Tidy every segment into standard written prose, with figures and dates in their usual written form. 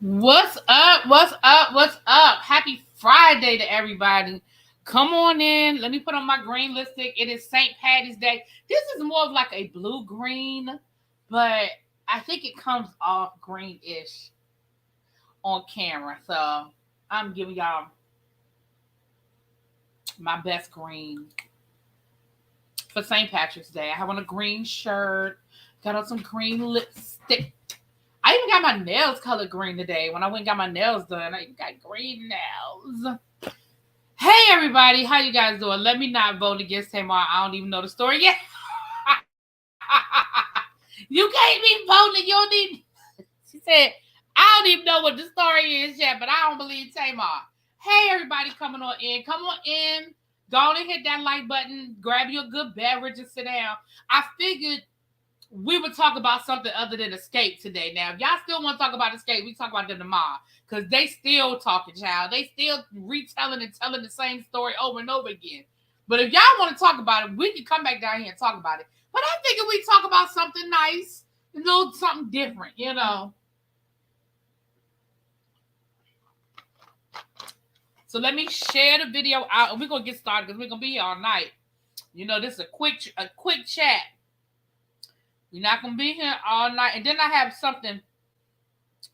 What's up? What's up? What's up? Happy Friday to everybody. Come on in. Let me put on my green lipstick. It is St. Patty's Day. This is more of like a blue green, but I think it comes off greenish on camera. So I'm giving y'all my best green for St. Patrick's Day. I have on a green shirt, got on some green lipstick. I even got my nails colored green today. When I went and got my nails done, I got green nails. Hey everybody, how you guys doing? Let me not vote against Tamar. I don't even know the story yet. You can't be voting. You don't need. She said, I don't even know what the story is yet, but I don't believe Tamar. Hey everybody, coming on in. Come on in. Go on and hit that like button. Grab you a good beverage and sit down. I figured we would talk about something other than Escape today. Now, if y'all still want to talk about Escape, we talk about them tomorrow. Because they still talking, child. They still retelling and telling the same story over and over again. But if y'all want to talk about it, we can come back down here and talk about it. But I figured we talk about something nice, something different, So let me share the video out, and we're going to get started because we're going to be here all night. This is a quick chat. We're not going to be here all night. And then I have something,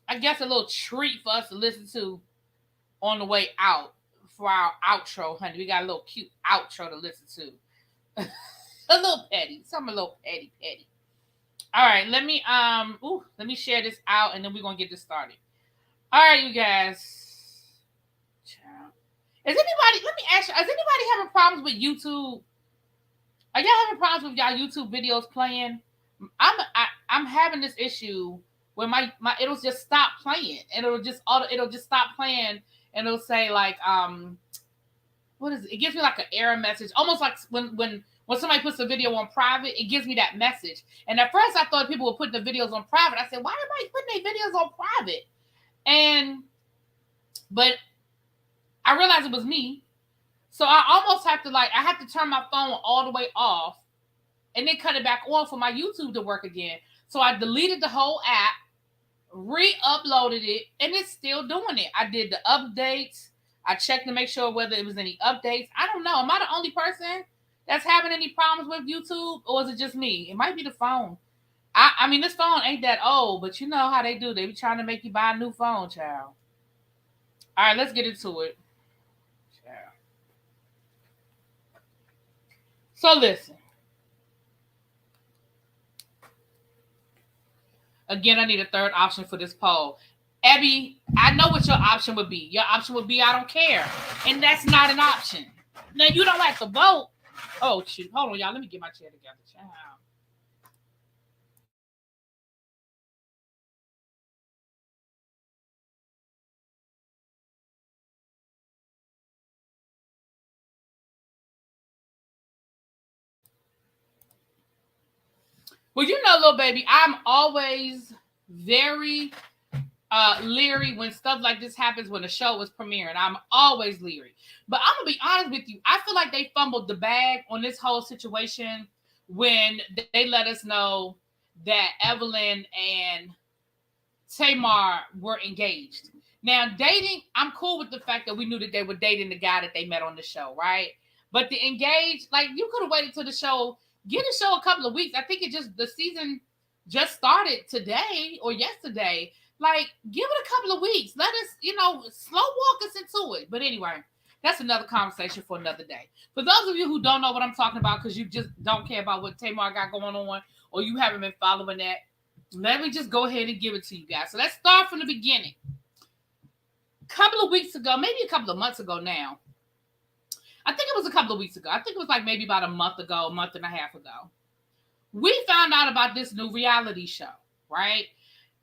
I guess a little treat for us to listen to on the way out for our outro, honey. We got a little cute outro to listen to. A little petty. Something a little petty. All right, let me share this out and then we're going to get this started. All right, you guys. Let me ask you, is anybody having problems with YouTube? Are y'all having problems with y'all YouTube videos playing? I'm having this issue where my it'll just stop playing and it'll just stop playing and it'll say like what is it? It gives me like an error message, almost like when somebody puts a video on private, it gives me that message. And at first I thought people were putting the videos on private. I said, why are everybody putting their videos on private? But I realized it was me. So I almost have to I have to turn my phone all the way off and then cut it back on for my YouTube to work again. So I deleted the whole app, re-uploaded it, and it's still doing it. I did the updates. I checked to make sure whether it was any updates. I don't know. Am I the only person that's having any problems with YouTube, or is it just me? It might be the phone. I mean, this phone ain't that old, but you know how they do. They be trying to make you buy a new phone, child. All right, let's get into it. Child. So listen. Again, I need a third option for this poll. Abby, I know what your option would be. Your option would be I don't care. And that's not an option. Now, you don't have to vote. Oh, shoot. Hold on, y'all. Let me get my chair together. Child. Well, little baby, I'm always very leery when stuff like this happens when a show is premiering. I'm always leery. But I'm going to be honest with you. I feel like they fumbled the bag on this whole situation when they let us know that Evelyn and Tamar were engaged. Now, dating, I'm cool with the fact that we knew that they were dating the guy that they met on the show, right? But the engaged, you could have waited till the show. Give the show a couple of weeks. I think the season just started today or yesterday. Give it a couple of weeks. Let us, slow walk us into it. But anyway, that's another conversation for another day. For those of you who don't know what I'm talking about because you just don't care about what Tamar got going on or you haven't been following that, let me just go ahead and give it to you guys. So let's start from the beginning. A couple of weeks ago, maybe a couple of months ago now, I think it was a couple of weeks ago. I think it was maybe about a month and a half ago. We found out about this new reality show, right?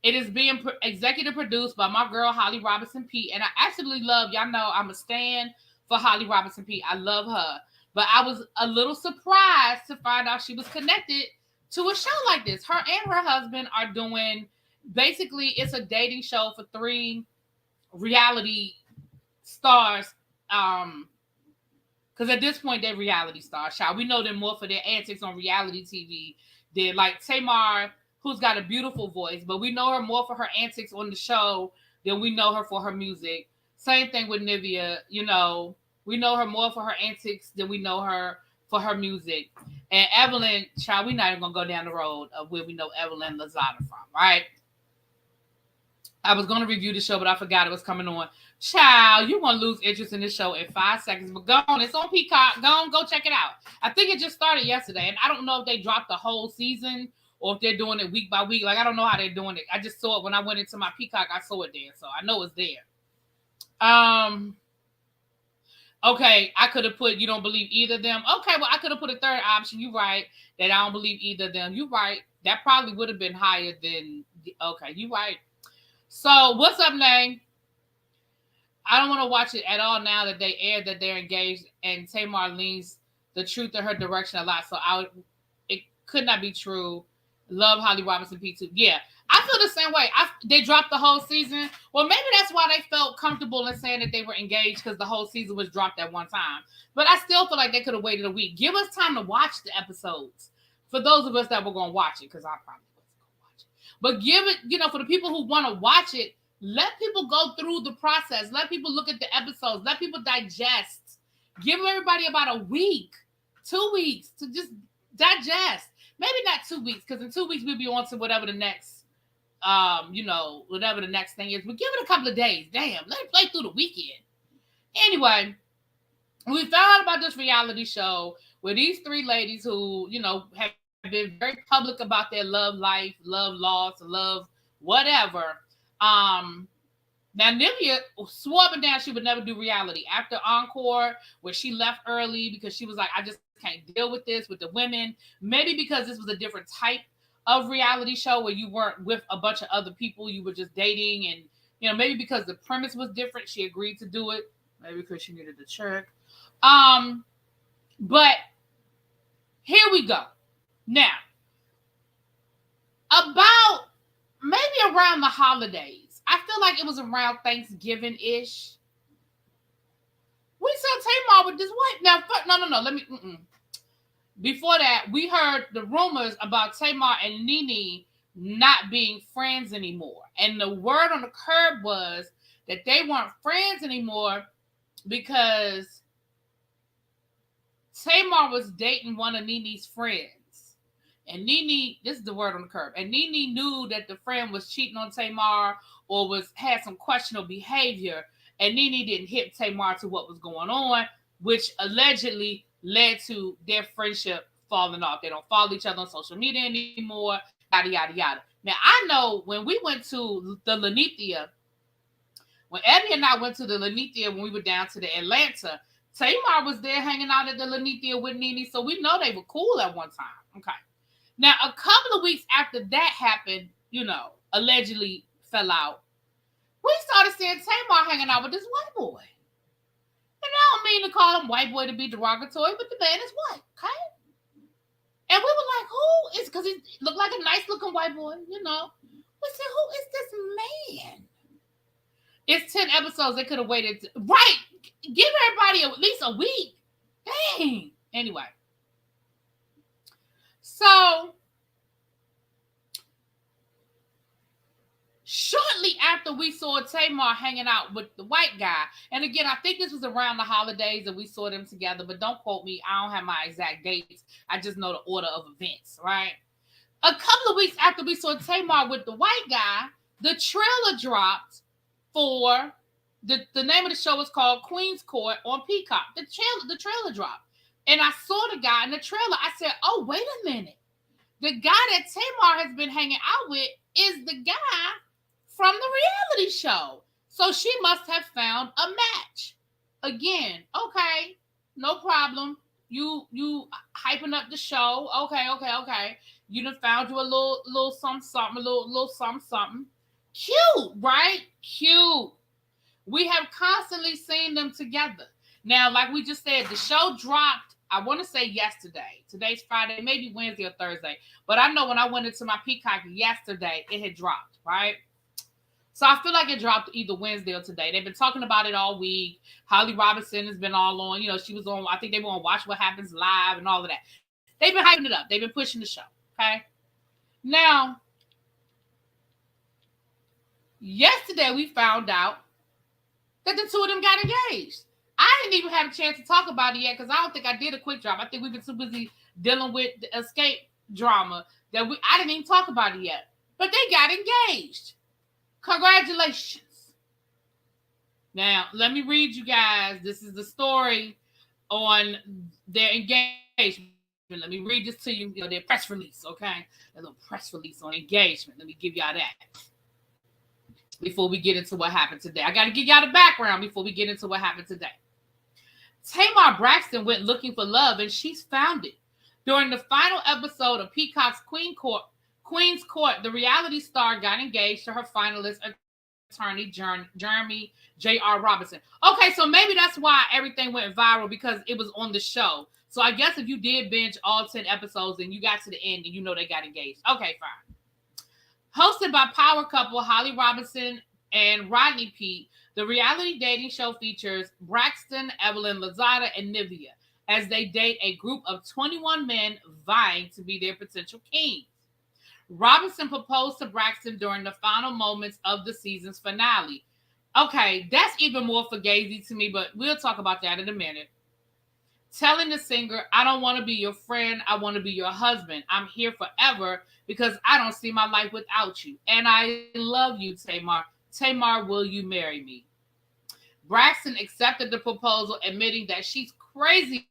It is being executive produced by my girl, Holly Robinson Peete. And I absolutely love, y'all know I'm a stan for Holly Robinson Peete. I love her. But I was a little surprised to find out she was connected to a show like this. Her and her husband are doing, basically, it's a dating show for 3 reality stars. Because at this point, they're reality stars, child. We know them more for their antics on reality TV than Tamar, who's got a beautiful voice, but we know her more for her antics on the show than we know her for her music. Same thing with Nivea. We know her more for her antics than we know her for her music. And Evelyn, child, we're not even gonna go down the road of where we know Evelyn Lozada from, right? I was gonna review the show, but I forgot it was coming on. Child, you're gonna lose interest in this show in 5 seconds. But go on, it's on Peacock. Go check it out. I think it just started yesterday, and I don't know if they dropped the whole season or if they're doing it week by week. Like, I don't know how they're doing it. I just saw it when I went into my Peacock. I saw it there, so I know it's there. Okay, I could have put you don't believe either of them. Okay, well, I could have put a third option. You're right, that I don't believe either of them. You're right. That probably would have been higher than. Okay, you're right. So, what's up, Nay? I don't want to watch it at all now that they aired that they're engaged, and Tamar leans the truth in her direction a lot. So it could not be true. Love Holly Robinson P2. Yeah, I feel the same way. They dropped the whole season. Well, maybe that's why they felt comfortable in saying that they were engaged, because the whole season was dropped at one time. But I still feel like they could have waited a week. Give us time to watch the episodes. For those of us that were going to watch it, because I probably wasn't going to watch it. But give it, for the people who want to watch it, let people go through the process. Let people look at the episodes. Let people digest. Give everybody about a week, 2 weeks to just digest. Maybe not 2 weeks, because in 2 weeks we'll be on to whatever the next, whatever the next thing is. But give it a couple of days. Damn, let it play through the weekend. Anyway, we found out about this reality show where these 3 ladies who, have been very public about their love life, love loss, love whatever. Now Nivea swore up and down she would never do reality. After Encore, where she left early because she was like, I just can't deal with this with the women. Maybe because this was a different type of reality show where you weren't with a bunch of other people, you were just dating, and maybe because the premise was different, she agreed to do it. Maybe because she needed the check. But here we go. Now, about maybe around the holidays, I feel like it was around Thanksgiving-ish. We saw Tamar with this white. Now, no. Let me. Before that, we heard the rumors about Tamar and Nene not being friends anymore, and the word on the curb was that they weren't friends anymore because Tamar was dating one of Nene's friends. And Nene, this is the word on the curb, and Nene knew that the friend was cheating on Tamar or had some questionable behavior, and Nene didn't hit Tamar to what was going on, which allegedly led to their friendship falling off. They don't follow each other on social media anymore, yada, yada, yada. Now, I know when we went to the Lanithia, when Eddie and I went to the Lanithia when we were down to the Atlanta, Tamar was there hanging out at the Lanithia with Nene, so we know they were cool at one time. Okay. Now, a couple of weeks after that happened, allegedly fell out, we started seeing Tamar hanging out with this white boy. And I don't mean to call him white boy to be derogatory, but the man is white, okay? And we were like, who is, because he looked like a nice-looking white boy, We said, who is this man? It's 10 episodes. They could have waited. Right. Give everybody at least a week. Dang. Anyway. So, shortly after we saw Tamar hanging out with the white guy, and again, I think this was around the holidays that we saw them together, but don't quote me. I don't have my exact dates. I just know the order of events, right? A couple of weeks after we saw Tamar with the white guy, the trailer dropped for the name of the show was called Queen's Court on Peacock. The trailer dropped. And I saw the guy in the trailer. I said, oh, wait a minute. The guy that Tamar has been hanging out with is the guy from the reality show. So she must have found a match. Again, okay, no problem. You hyping up the show. Okay. You done found you a little something, a little something. Cute, right? Cute. We have constantly seen them together. Now, like we just said, the show dropped, I want to say yesterday. Today's Friday, maybe Wednesday or Thursday. But I know when I went into my Peacock yesterday, it had dropped, right? So I feel like it dropped either Wednesday or today. They've been talking about it all week. Holly Robinson has been all on. She was on, I think they were on Watch What Happens Live and all of that. They've been hyping it up. They've been pushing the show, okay? Now, Yesterday, we found out that the two of them got engaged. I didn't even have a chance to talk about it yet because I don't think I did a quick drop. I think we've been too busy dealing with the escape drama that I didn't even talk about it yet. But they got engaged. Congratulations. Now, let me read you guys. This is the story on their engagement. Let me read this to you. Their press release, okay? A little press release on engagement. Let me give y'all that before we get into what happened today. I got to give y'all the background before we get into what happened today. Tamar Braxton went looking for love, and she's found it. During the final episode of Peacock's Queen's Court, the reality star got engaged to her finalist attorney, Jeremy J.R. Robinson. Okay, so maybe that's why everything went viral, because it was on the show. So I guess if you did binge all 10 episodes and you got to the end and you know they got engaged. Okay, fine. Hosted by power couple Holly Robinson and Rodney Peete, the reality dating show features Braxton, Evelyn Lozada, and Nivea as they date a group of 21 men vying to be their potential kings. Robinson proposed to Braxton during the final moments of the season's finale. Okay, that's even more fugazi to me, but we'll talk about that in a minute. Telling the singer, I don't want to be your friend, I want to be your husband. I'm here forever because I don't see my life without you. And I love you, Tamar. Tamar, will you marry me? Braxton accepted the proposal, admitting that she's crazy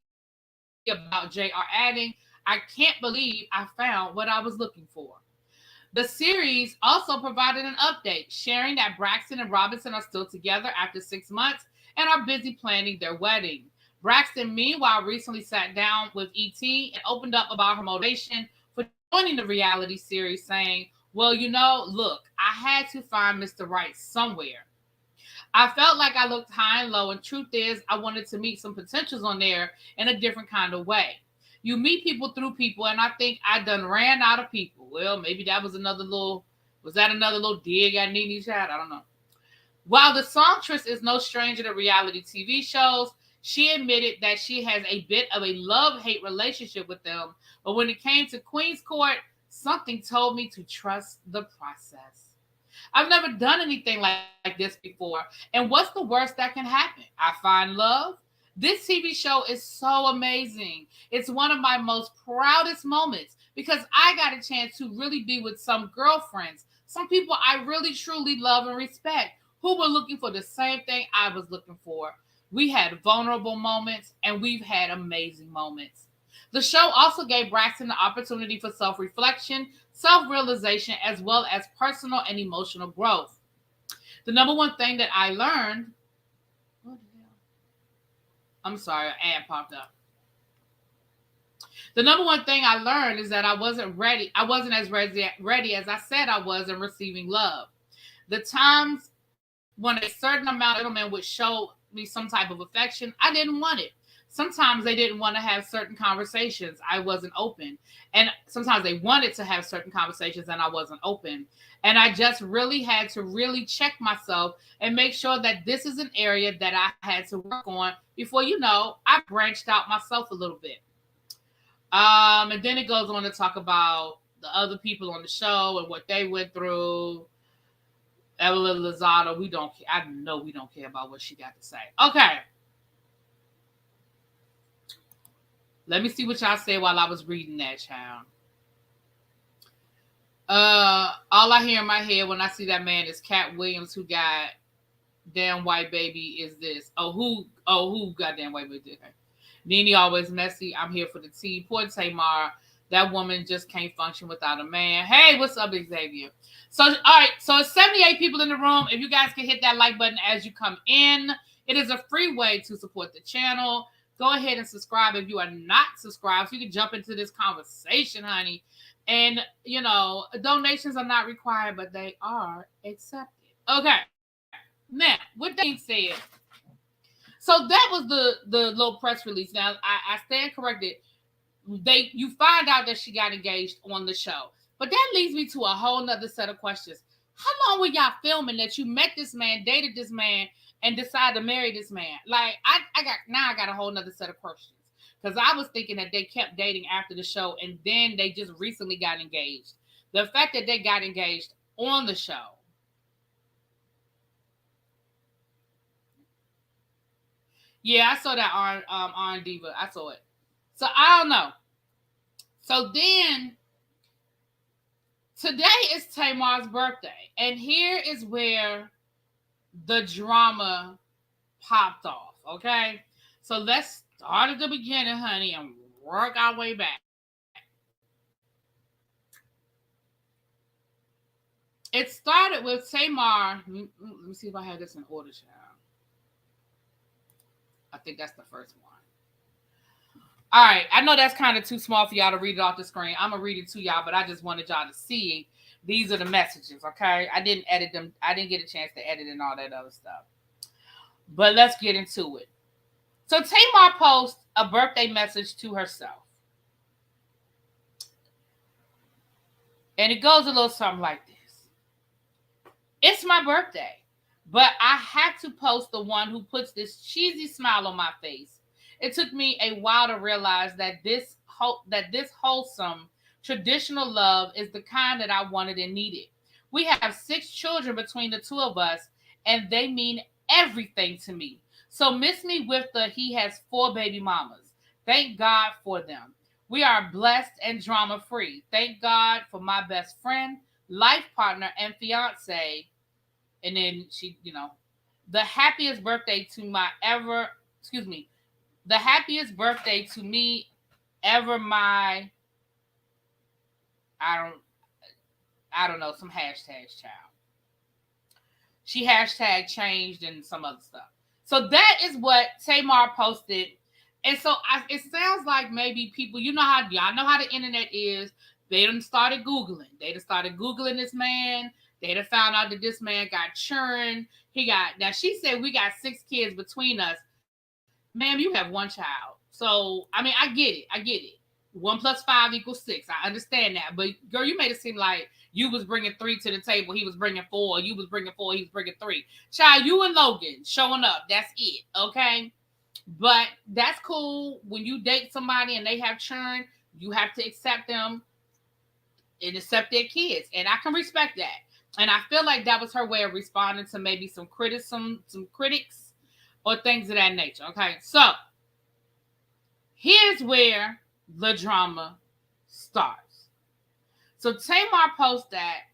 about JR, adding, I can't believe I found what I was looking for. The series also provided an update, sharing that Braxton and Robinson are still together after 6 months and are busy planning their wedding. Braxton, meanwhile, recently sat down with ET and opened up about her motivation for joining the reality series, saying, well, look, I had to find Mr. Right somewhere. I felt like I looked high and low, and truth is, I wanted to meet some potentials on there in a different kind of way. You meet people through people, and I think I done ran out of people. Well, maybe that was another little dig at Nene Chat? I don't know. While the songstress is no stranger to reality TV shows, she admitted that she has a bit of a love-hate relationship with them. But when it came to Queen's Court, something told me to trust the process. I've never done anything like this before. And what's the worst that can happen? I find love. This TV show is so amazing. It's one of my most proudest moments because I got a chance to really be with some girlfriends, some people I really truly love and respect, who were looking for the same thing I was looking for. We had vulnerable moments and we've had amazing moments. The show also gave Braxton the opportunity for self-reflection, self-realization, as well as personal and emotional growth. The number one thing that I learned, what the hell? I'm sorry, an ad popped up. The number one thing I learned is that I wasn't ready. I wasn't as ready as I said I was in receiving love. The times when a certain amount of gentlemen would show me some type of affection, I didn't want it. Sometimes they didn't want to have certain conversations. I wasn't open. And sometimes they wanted to have certain conversations and I wasn't open. And I just really had to really check myself and make sure that this is an area that I had to work on before, I branched out myself a little bit. And then it goes on to talk about the other people on the show and what they went through. Evelyn Lozada, we don't care. I know we don't care about what she got to say. Okay. Let me see what y'all said while I was reading that, child. All I hear in my head when I see that man is Cat Williams, who got damn white baby is this. Who goddamn white baby? Okay. Nene always messy. I'm here for the tea. Poor Tamar. That woman just can't function without a man. Hey, what's up, Xavier? So, all right. So it's 78 people in the room. If you guys can hit that like button as you come in, it is a free way to support the channel. Go ahead and subscribe if you are not subscribed, so you can jump into this conversation, honey. And, donations are not required, but they are accepted. Okay. Now, with that being said, so that was the little press release. Now, I stand corrected. You find out that she got engaged on the show. But that leads me to a whole nother set of questions. How long were y'all filming that you met this man, dated this man, and decided to marry this man? Like, I got a whole nother set of questions. Because I was thinking that they kept dating after the show and then they just recently got engaged. The fact that they got engaged on the show, Yeah, I saw that on Diva. I saw it. So I don't know. So then today is Tamar's birthday, and here is where the drama popped off. Okay, so let's start at the beginning, honey, and work our way back. It started with Tamar. Let me see if I have this in order, child. I think that's the first one. All right, I know that's kind of too small for y'all to read it off the screen. I'm gonna read it to y'all, but I just wanted y'all to see these are the messages. Okay, I didn't edit them. I didn't get a chance to edit and all that other stuff. But let's get into it. So Tamar posts a birthday message to herself, and it goes a little something like this. It's my birthday, but I had to post the one who puts this cheesy smile on my face. It took me a while to realize that this wholesome traditional love is the kind that I wanted and needed. We have 6 children between the two of us, and they mean everything to me. So miss me with the he has 4 baby mamas. Thank God for them. We are blessed and drama free. Thank God for my best friend, life partner, and fiance. And then she, the happiest birthday to my ever, excuse me, the happiest birthday to me ever. I don't know, some hashtags, child. She hashtag changed and some other stuff. So that is what Tamar posted. And so it sounds like maybe people, y'all know how the internet is. They done started Googling. This man. They done found out that this man got churned. Now she said we got 6 kids between us. Ma'am, you have 1 child. So, I mean, I get it. 1 + 5 = 6. I understand that. But girl, you made it seem like you was bringing 3 to the table. He was bringing 4. You was bringing 4. He was bringing 3. Child, you and Logan showing up. That's it. Okay. But that's cool. When you date somebody and they have churn, you have to accept them and accept their kids. And I can respect that. And I feel like that was her way of responding to maybe some criticism, some critics, or things of that nature. Okay. So here's where the drama starts. So Tamar posts that.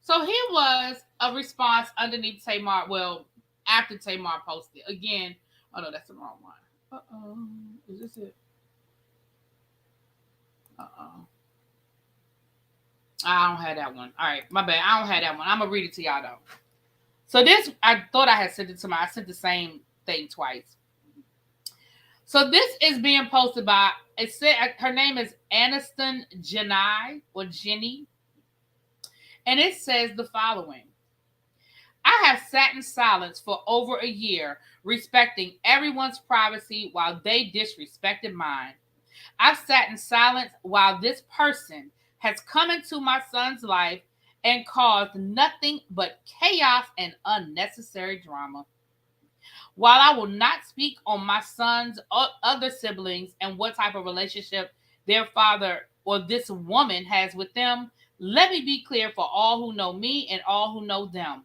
So here was a response underneath Tamar. Well, after Tamar posted. Again, oh no, that's the wrong one. Uh-oh. Is this it? Uh-oh. I don't have that one. All right, my bad. I don't have that one. I'm going to read it to y'all, though. So this, I thought I had sent it to I sent the same thing twice. So this is being posted by, it said, her name is Aniston Jenny, or Jenny. And it says the following. I have sat in silence for over a year, respecting everyone's privacy while they disrespected mine. I've sat in silence while this person has come into my son's life and caused nothing but chaos and unnecessary drama. While I will not speak on my son's other siblings and what type of relationship their father or this woman has with them, let me be clear for all who know me and all who know them.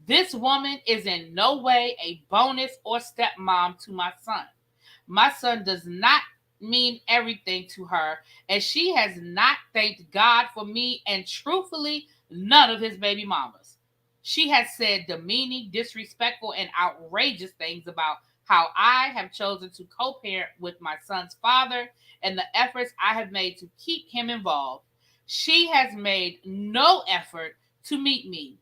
This woman is in no way a bonus or stepmom to my son. My son does not mean everything to her, and she has not thanked God for me and truthfully none of his baby mamas. She has said demeaning, disrespectful, and outrageous things about how I have chosen to co-parent with my son's father and the efforts I have made to keep him involved. She has made no effort to meet me,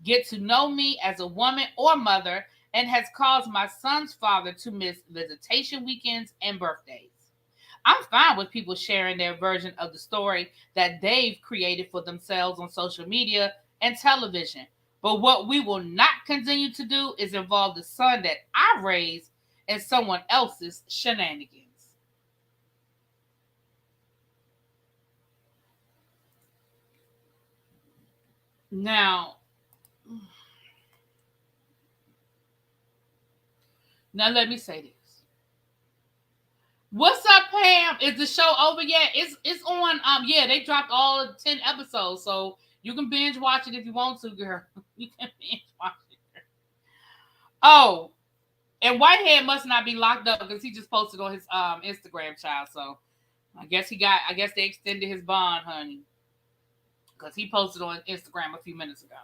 get to know me as a woman or mother, and has caused my son's father to miss visitation weekends and birthdays. I'm fine with people sharing their version of the story that they've created for themselves on social media and television. But what we will not continue to do is involve the son that I raised in someone else's shenanigans. Now let me say this. What's up, Pam? Is the show over yet? It's on. Yeah, they dropped all 10 episodes, so you can binge watch it if you want to, girl. You can binge watch it. Oh, And Whitehead must not be locked up because he just posted on his Instagram, child. So I guess they extended his bond, honey. Because he posted on Instagram a few minutes ago.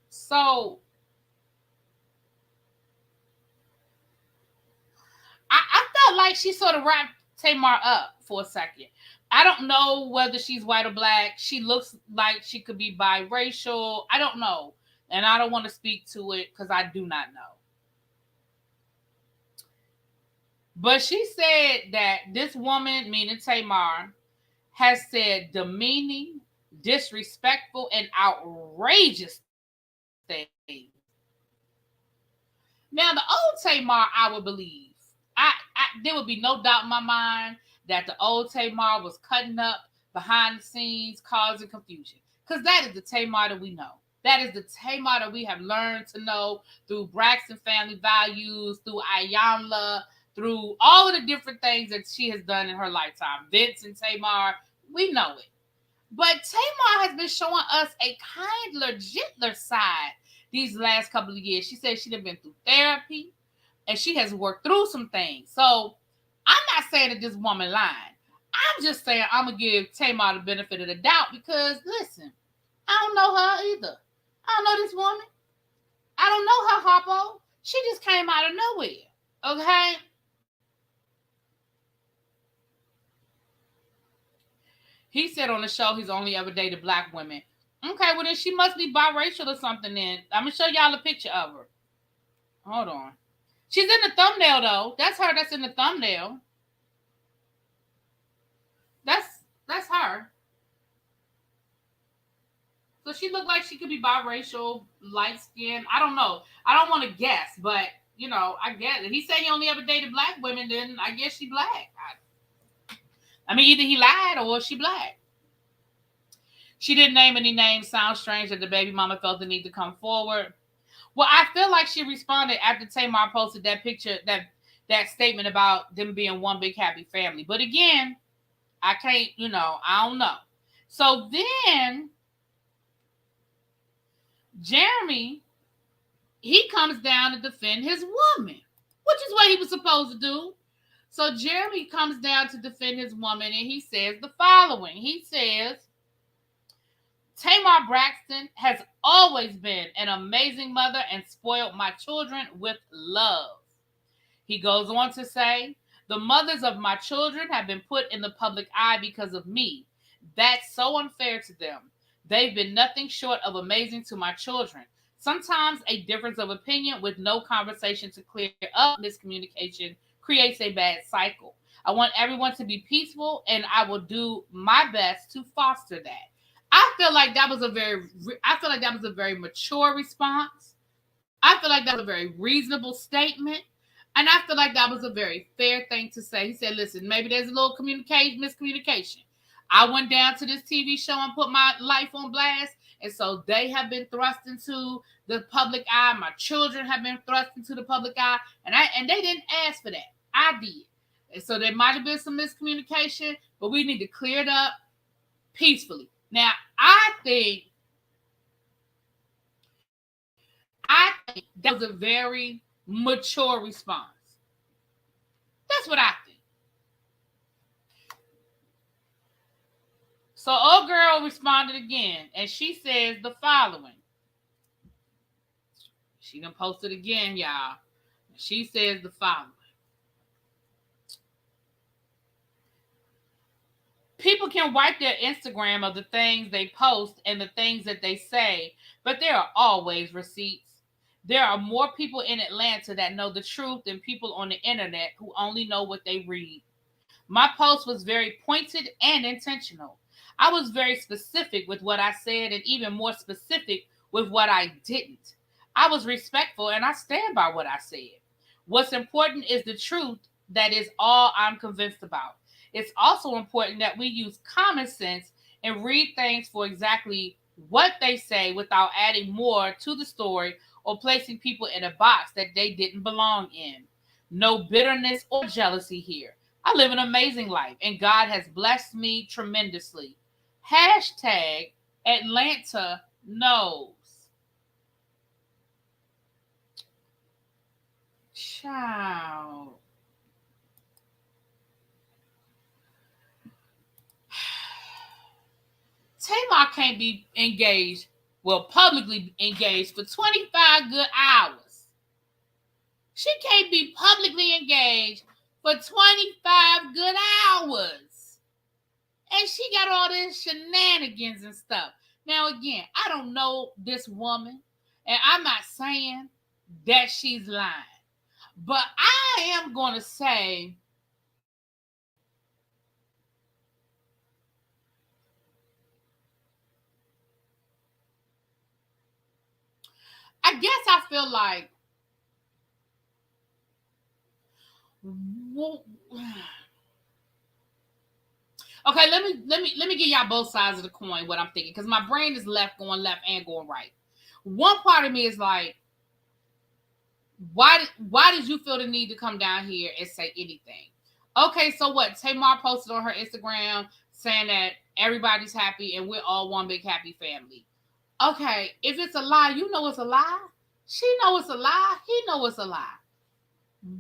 So I felt like she sort of wrapped Tamar up for a second. I don't know whether she's white or black. She looks like she could be biracial. I don't know. And I don't want to speak to it because I do not know. But she said that this woman, meaning Tamar, has said demeaning, disrespectful, and outrageous things. Now, the old Tamar, I would believe. There would be no doubt in my mind that the old Tamar was cutting up behind the scenes, causing confusion. Because that is the Tamar that we know. That is the Tamar that we have learned to know through Braxton Family Values, through Ayanla, through all of the different things that she has done in her lifetime. Vince and Tamar, we know it. But Tamar has been showing us a kinder, gentler side these last couple of years. She said she'd have been through therapy and she has worked through some things. So I'm not saying that this woman lied. I'm just saying I'm going to give Tamar the benefit of the doubt because, listen, I don't know her either. I don't know this woman. I don't know her, Harpo. She just came out of nowhere. Okay? He said on the show he's only ever dated black women. Okay, well then she must be biracial or something then. I'm going to show y'all a picture of her. Hold on. She's in the thumbnail though. That's her that's in the thumbnail. That's her. So she looked like she could be biracial, light skinned. I don't know. I don't want to guess, but you know, I get it. He said he only ever dated black women, then I guess she black. I mean, either he lied or she black. She didn't name any names. Sounds strange that the baby mama felt the need to come forward. Well, I feel like she responded after Tamar posted that picture, that statement about them being one big happy family. But again, I can't, I don't know. So then Jeremy, he comes down to defend his woman, which is what he was supposed to do. So Jeremy comes down to defend his woman and he says the following. He says, Tamar Braxton has always been an amazing mother and spoiled my children with love. He goes on to say, the mothers of my children have been put in the public eye because of me. That's so unfair to them. They've been nothing short of amazing to my children. Sometimes a difference of opinion with no conversation to clear up miscommunication creates a bad cycle. I want everyone to be peaceful and I will do my best to foster that. I feel like that was a very mature response. I feel like that was a very reasonable statement. And I feel like that was a very fair thing to say. He said, listen, maybe there's a little miscommunication. I went down to this TV show and put my life on blast. And so they have been thrust into the public eye. My children have been thrust into the public eye. And they didn't ask for that. I did. And so there might have been some miscommunication, but we need to clear it up peacefully. Now, I think that was a very mature response. That's what I think. So old girl responded again, and she says the following. She done posted again, y'all. She says the following. People can wipe their Instagram of the things they post and the things that they say, but there are always receipts. There are more people in Atlanta that know the truth than people on the internet who only know what they read. My post was very pointed and intentional. I was very specific with what I said and even more specific with what I didn't. I was respectful and I stand by what I said. What's important is the truth. That is all I'm convinced about. It's also important that we use common sense and read things for exactly what they say without adding more to the story or placing people in a box that they didn't belong in. No bitterness or jealousy here. I live an amazing life and God has blessed me tremendously. Hashtag Atlanta knows. Child. Tamar can't be engaged, publicly engaged for 25 good hours. She can't be publicly engaged for 25 good hours. And she got all this shenanigans and stuff. Now, again, I don't know this woman, and I'm not saying that she's lying. But I am going to say I guess I feel like okay, let me give y'all both sides of the coin what I'm thinking, because my brain is going left and going right. One part of me is like, why did you feel the need to come down here and say anything? Okay, so what? Tamar posted on her Instagram saying that everybody's happy and we're all one big happy family. Okay, if it's a lie, you know it's a lie. She know it's a lie. He know it's a lie.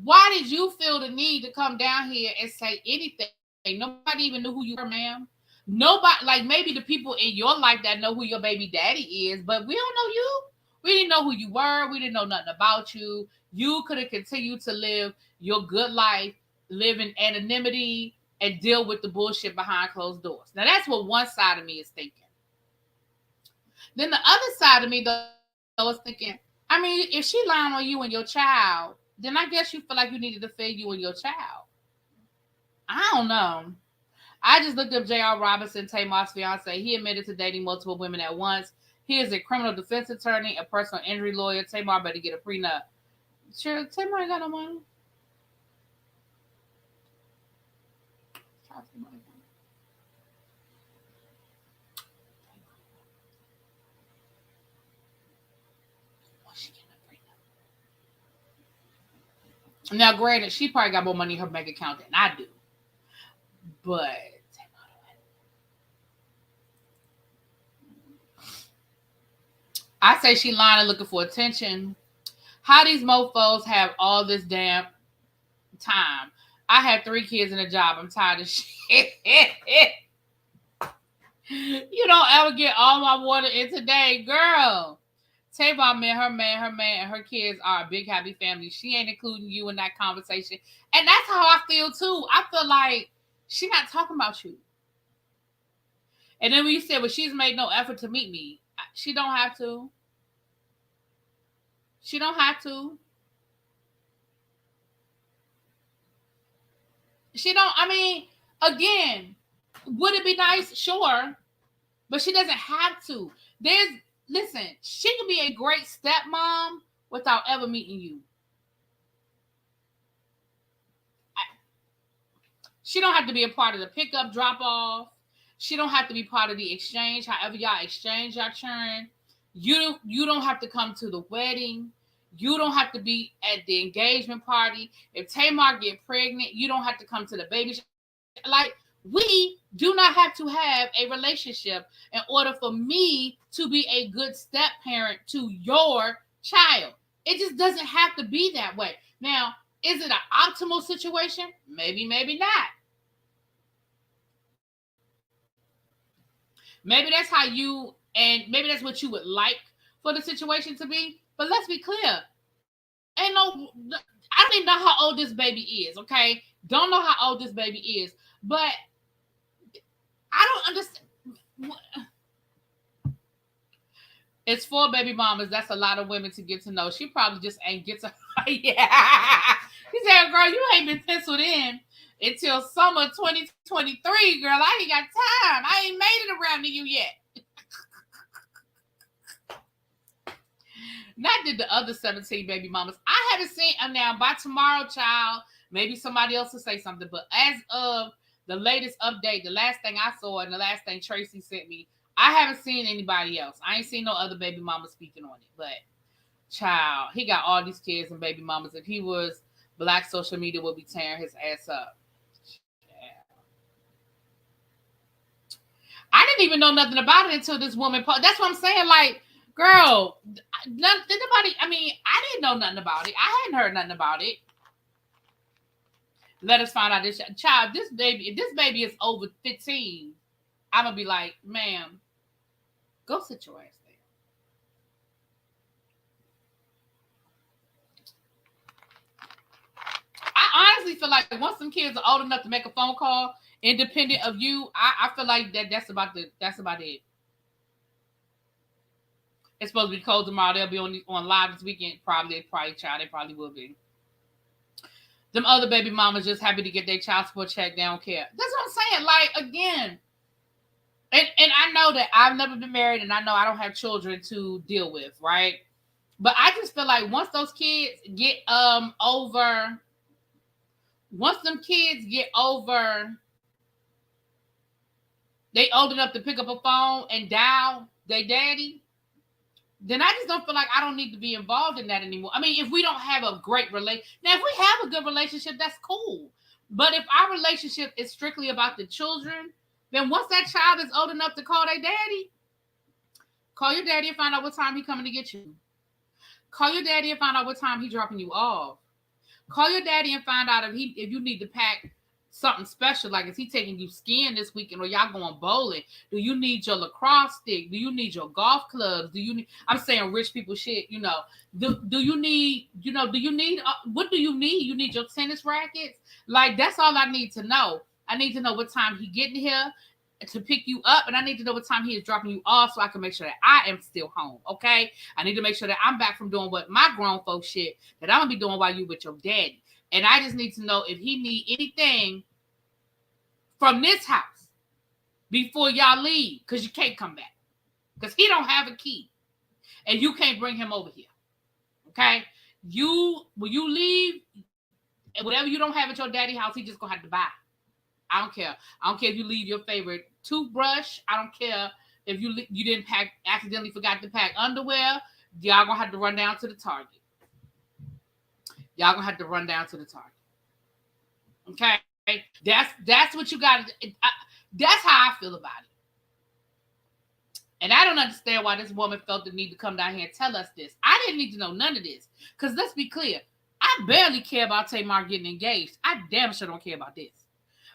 Why did you feel the need to come down here and say anything? Nobody even knew who you were, ma'am. Nobody, like maybe the people in your life that know who your baby daddy is, but we don't know you. We didn't know who you were. We didn't know nothing about you. You could have continued to live your good life, live in anonymity, and deal with the bullshit behind closed doors. Now, that's what one side of me is thinking. Then the other side of me, though, is thinking, I mean, if she lying on you and your child, then I guess you feel like you needed to feed you and your child. I don't know. I just looked up J.R. Robinson, Tamar's fiance. He admitted to dating multiple women at once. He is a criminal defense attorney, a personal injury lawyer. Tamar better get a prenup. Sure, Tamar ain't got no money. Now, granted, she probably got more money in her bank account than I do. But I say she lying and looking for attention. How these mofos have all this damn time? I have 3 kids and a job. I'm tired of shit. You don't ever get all my water in today, girl. Tamar met her man, and her kids are a big happy family. She ain't including you in that conversation. And that's how I feel too. I feel like she's not talking about you. And then when you said, well, she's made no effort to meet me. She don't have to. She don't have to. She don't, I mean, again, would it be nice? Sure. But she doesn't have to. Listen, she can be a great stepmom without ever meeting you. She don't have to be a part of the pickup drop-off. She don't have to be part of the exchange, however y'all exchange your churn. You don't have to come to the wedding. You don't have to be at the engagement party. If Tamar get pregnant, you don't have to come to the baby shower. Like, we do not have to have a relationship in order for me to be a good step parent to your child. It just doesn't have to be that way. Now, is it an optimal situation? Maybe, maybe not. Maybe that's how you, and maybe that's what you would like for the situation to be. But let's be clear. I don't even know how old this baby is, okay? Don't know how old this baby is. But I don't understand. It's 4 baby mamas. That's a lot of women to get to know. She probably just ain't get to. Yeah. He said, girl, you ain't been penciled in until summer 2023, girl. I ain't got time. I ain't made it around to you yet. Not did the other 17 baby mamas. I haven't seen them now. By tomorrow, child, maybe somebody else will say something. But as of the latest update, the last thing I saw and the last thing Tracy sent me, I haven't seen anybody else. I ain't seen no other baby mama speaking on it. But, child, he got all these kids and baby mamas. If he was black, social media would be tearing his ass up. I didn't even know nothing about it until this woman. That's what I'm saying. Like, girl, nobody. I mean, I didn't know nothing about it. I hadn't heard nothing about it. Let us find out this child, this baby, if this baby is over 15, I'm gonna be like, ma'am, go sit your ass there. I honestly feel like once some kids are old enough to make a phone call, independent of you, I feel like that's about it. It's supposed to be cold tomorrow. They'll be on live this weekend. Probably child. They probably will be. Them other baby mamas just happy to get their child support check. They don't care. That's what I'm saying. Like, again, and I know that I've never been married, and I know I don't have children to deal with, right? But I just feel like once those kids get over, once them kids get over, they old enough to pick up a phone and dial their daddy, then I just don't feel like I don't need to be involved in that anymore. I mean, if we don't have a great relationship, now if we have a good relationship, that's cool. But if our relationship is strictly about the children, then once that child is old enough to call their daddy, call your daddy and find out what time he coming to get you. Call your daddy and find out what time he dropping you off. Call your daddy and find out if you need to pack something special, like is he taking you skiing this weekend or y'all going bowling? Do you need your lacrosse stick? Do you need your golf clubs? Do you need, I'm saying rich people shit, do you need, what do you need? You need your tennis rackets? Like, that's all I need to know. I need to know what time he getting here to pick you up, and I need to know what time he is dropping you off so I can make sure that I am still home, okay? I need to make sure that I'm back from doing what my grown folks shit that I'm gonna be doing while you with your daddy. And I just need to know if he need anything from this house before y'all leave, because you can't come back. Because he don't have a key. And you can't bring him over here. Okay? When you leave, whatever you don't have at your daddy's house, he just gonna have to buy. I don't care. I don't care if you leave your favorite toothbrush. I don't care if you didn't accidentally forgot to pack underwear. Y'all gonna have to run down to the Target. Y'all gonna have to run down to the Target. Okay? That's what you got. That's how I feel about it. And I don't understand why this woman felt the need to come down here and tell us this. I didn't need to know none of this. Because let's be clear, I barely care about Tamar getting engaged. I damn sure don't care about this.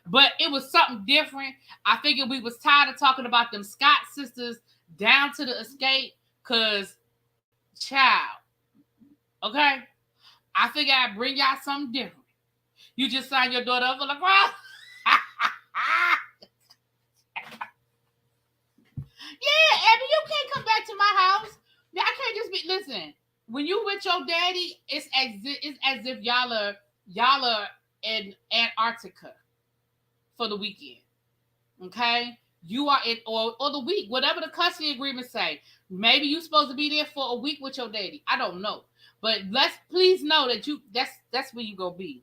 But it was something different. I figured we was tired of talking about them Scott sisters down to the escape. Because, child, okay? I figured I'd bring y'all something different. You just signed your daughter up for lacrosse? Yeah, Abby, you can't come back to my house. I can't just be, listen, when you with your daddy, it's as if y'all are in Antarctica for the weekend. Okay? You are in, or the week, whatever the custody agreement say. Maybe you're supposed to be there for a week with your daddy. I don't know. But please know that that's where you gonna be.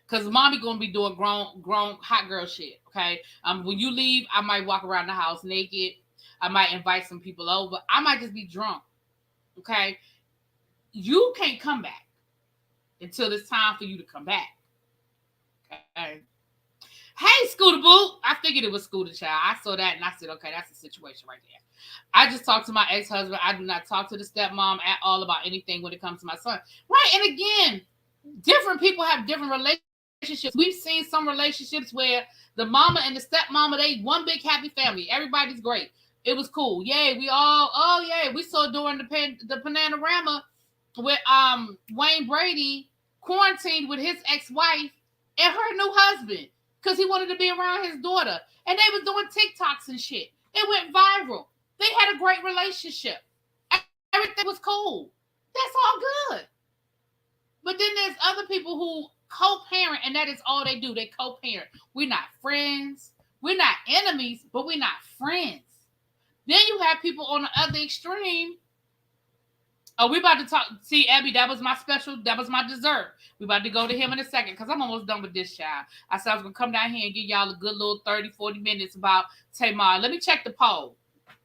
Because mommy going to be doing grown hot girl shit, okay? When you leave, I might walk around the house naked. I might invite some people over. I might just be drunk, okay? You can't come back until it's time for you to come back, okay? Hey, Scooter Boo. I figured it was Scooter Child. I saw that and I said, okay, that's the situation right there. I just talked to my ex-husband. I do not talk to the stepmom at all about anything when it comes to my son. Right, and again, different people have different relationships. We've seen some relationships where the mama and the stepmama, they one big happy family. Everybody's great. It was cool. Yay, we saw during the Panorama with Wayne Brady quarantined with his ex-wife and her new husband because he wanted to be around his daughter. And they was doing TikToks and shit. It went viral. They had a great relationship. Everything was cool. That's all good. But then there's other people who co-parent, and that is all they do. They co-parent. We're not friends. We're not enemies, but we're not friends. Then you have people on the other extreme. Oh, we about to talk. See, Abby, that was my dessert. We about to go to him in a second because I'm almost done with this, child. I said I was going to come down here and give y'all a good little 30, 40 minutes about Tamar. Let me check the poll.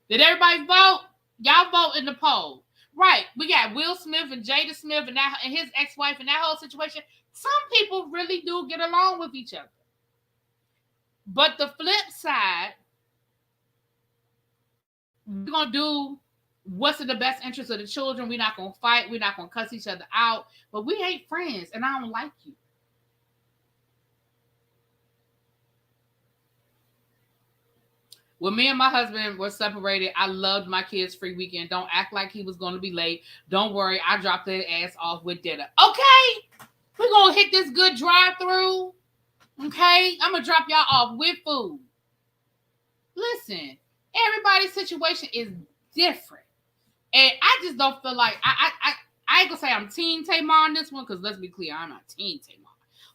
Did everybody vote? Y'all vote in the poll. Right. We got Will Smith and Jada Smith and his ex-wife and that whole situation. Some people really do get along with each other. But the flip side, we're going to do what's in the best interest of the children. We're not going to fight. We're not going to cuss each other out. But we ain't friends, and I don't like you. When me and my husband were separated, I loved my kids' free weekend. Don't act like he was going to be late. Don't worry, I dropped their ass off with dinner. Okay, we're going to hit this good drive-through. Okay, I'm going to drop y'all off with food. Listen, everybody's situation is different. And I just don't feel like, I ain't going to say I'm Team Tamar on this one, because let's be clear, I'm not Team Tamar.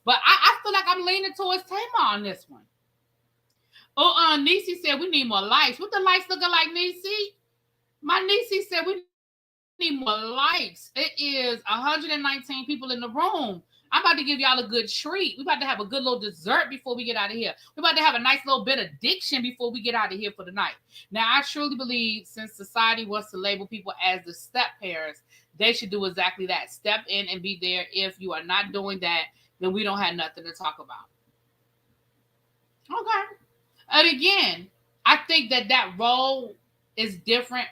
But I feel like I'm leaning towards Tamar on this one. Oh, Niecy said we need more likes. What the likes looking like, Niecy? My Niecy said we need more likes. It is 119 people in the room. I'm about to give y'all a good treat. We're about to have a good little dessert before we get out of here. We're about to have a nice little bit of diction before we get out of here for the night. Now, I truly believe since society wants to label people as the step parents, they should do exactly that. Step in and be there. If you are not doing that, then we don't have nothing to talk about. Okay. And again, I think that role is different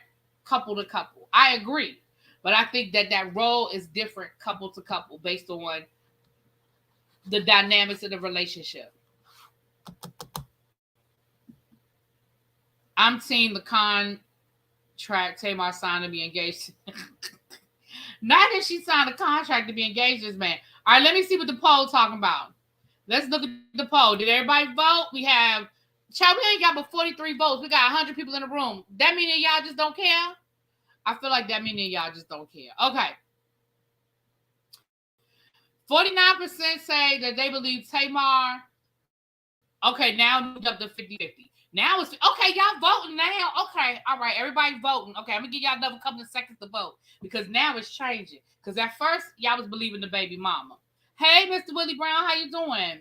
couple to couple. I agree. But I think that role is different couple to couple based on the dynamics of the relationship. I'm seeing the contract Tamar signed to be engaged. Not that she signed a contract to be engaged to this man. All right, let me see what the poll talking about. Let's look at the poll. Did everybody vote? We have... Child, we ain't got but 43 votes. We got 100 people in the room. That mean that y'all just don't care? I feel like that mean that y'all just don't care. Okay. 49% say that they believe Tamar. Okay, now moved up to 50-50. Now it's... Okay, y'all voting now. Okay, all right, everybody voting. Okay, I'm going to give y'all another couple of seconds to vote because now it's changing. Because at first, y'all was believing the baby mama. Hey, Mr. Willie Brown, how you doing?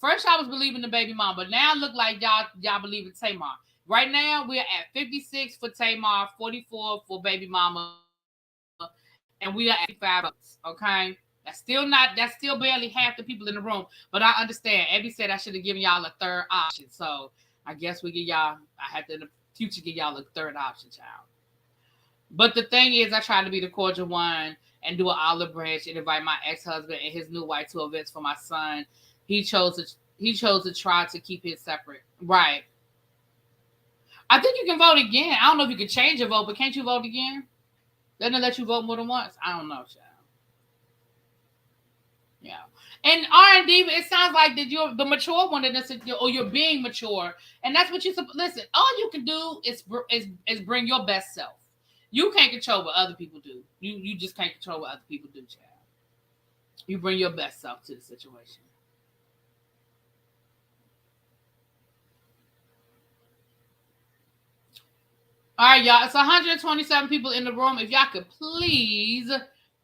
First, I was believing the baby mom, but now it look like y'all believe in Tamar. Right now, we're at 56 for Tamar, 44 for baby mama, and we are at 55 votes. Okay, that's still barely half the people in the room. But I understand. Abby said I should have given y'all a third option, so I guess we give y'all. I have to in the future give y'all a third option, child. But the thing is, I try to be the cordial one and do an olive branch and invite my ex-husband and his new wife to events for my son. He chose to try to keep it separate. Right. I think you can vote again. I don't know if you can change your vote, but can't you vote again? Doesn't it let you vote more than once? I don't know, child. Yeah. And R&D, it sounds like that you're the mature one, or you're being mature, and that's what you listen. All you can do is bring your best self. You can't control what other people do. You just can't control what other people do, child. You bring your best self to the situation. All right, y'all. It's 127 people in the room. If y'all could please